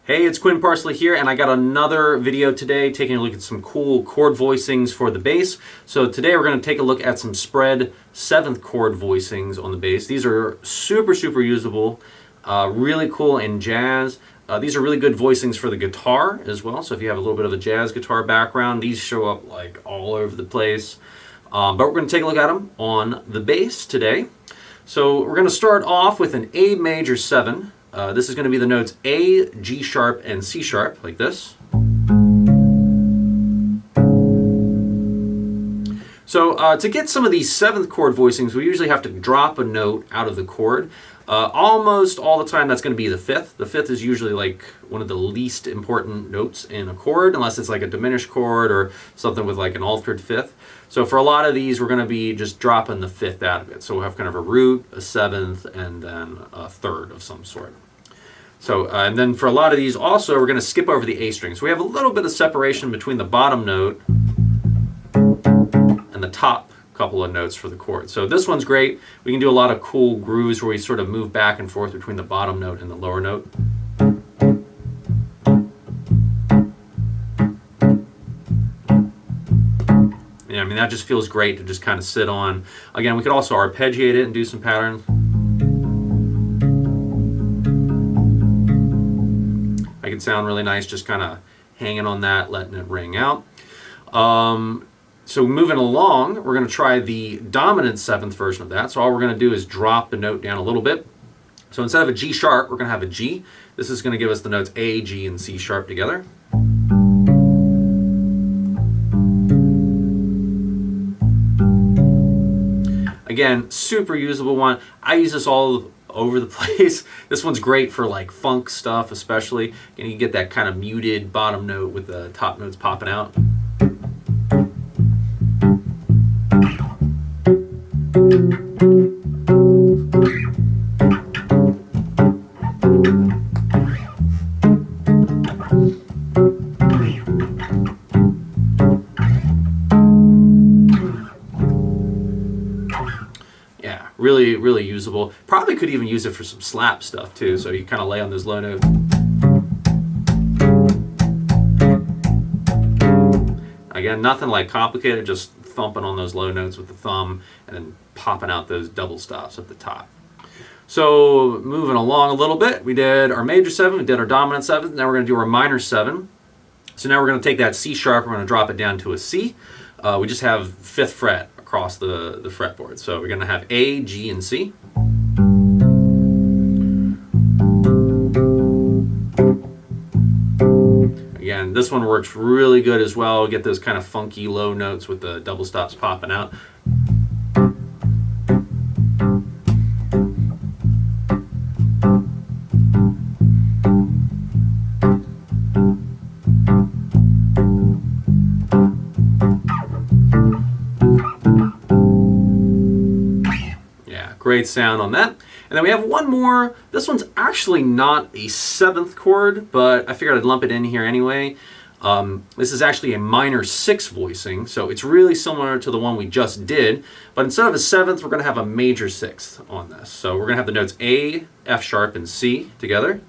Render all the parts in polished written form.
Hey, it's Quinn Parsley here, and I got another video today taking a look at some cool chord voicings for the bass. So today we're going to take a look at some spread 7th chord voicings on the bass. These are super usable, really cool in jazz. These are really good voicings for the guitar as well. So if you have a little bit of a jazz guitar background, these show up like all over the place. But we're going to take a look at them on the bass today. So we're going to start off with an A major 7. This is going to be the notes A, G sharp, and C sharp, like this. So to get some of these 7th chord voicings, we usually have to drop a note out of the chord. Almost all the time that's going to be the 5th. The 5th is usually like one of the least important notes in a chord, unless it's like a diminished chord or something with like an altered 5th. So for a lot of these, we're going to be just dropping the 5th out of it. So we'll have kind of a root, a 7th, and then a 3rd of some sort. So, and then for a lot of these also, we're going to skip over the A string. So we have a little bit of separation between the bottom note and the top couple of notes for the chord. So this one's great. We can do a lot of cool grooves where we sort of move back and forth between the bottom note and the lower note. Yeah, I mean, that just feels great to just kind of sit on. Again, we could also arpeggiate it and do some patterns. It can sound really nice just kind of hanging on that, letting it ring out. So moving along, we're going to try the dominant 7th version of that. So all we're going to do is drop the note down a little bit. So instead of a G sharp, we're going to have a G. This is going to give us the notes A, G, and C sharp together. Again, super usable one. I use this all over the place. This one's great for like funk stuff especially. And you get that kind of muted bottom note with the top notes popping out. Yeah, really usable. Probably could even use it for some slap stuff too. So you kind of lay on those low notes. Again, nothing like complicated, just thumping on those low notes with the thumb and then popping out those double stops at the top. So moving along a little bit, we did our major 7, we did our dominant 7, now we're going to do our minor 7. So now we're going to take that C sharp, we're going to drop it down to a C. We just have 5th fret across the fretboard. So we're going to have A, G, and C. Again, this one works really good as well. Get those kind of funky low notes with the double stops popping out. Great sound on that. And then we have one more. This one's actually not a 7th chord, but I figured I'd lump it in here anyway. This is actually a minor 6 voicing, so it's really similar to the one we just did, but instead of a 7th, we're going to have a major 6th on this. So we're going to have the notes A, F sharp, and C together.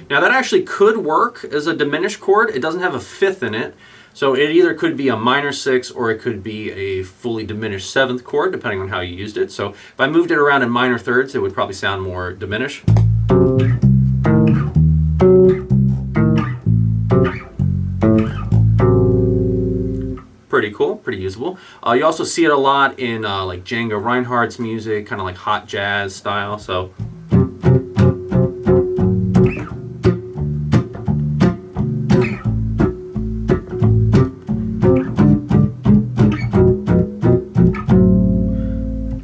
Now that actually could work as a diminished chord. It doesn't have a 5th in it. So it either could be a minor 6 or it could be a fully diminished 7th chord, depending on how you used it. So if I moved it around in minor thirds, it would probably sound more diminished. Pretty cool, pretty usable. You also see it a lot in like Django Reinhardt's music, kind of like hot jazz style. So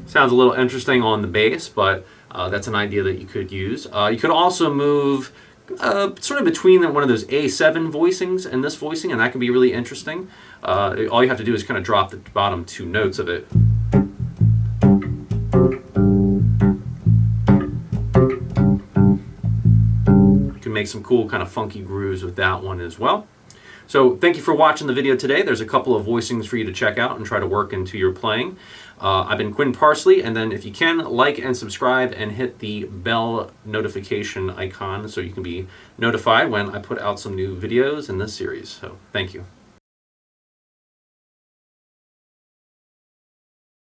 sounds a little interesting on the bass, but that's an idea that you could use. You could also move sort of between one of those A7 voicings and this voicing, and that can be really interesting. All you have to do is kind of drop the bottom 2 notes of it. You can make some cool kind of funky grooves with that one as well. So thank you for watching the video today. There's a couple of voicings for you to check out and try to work into your playing. I've been Quinn Parsley, and then if you can, like and subscribe and hit the bell notification icon so you can be notified when I put out some new videos in this series. So thank you.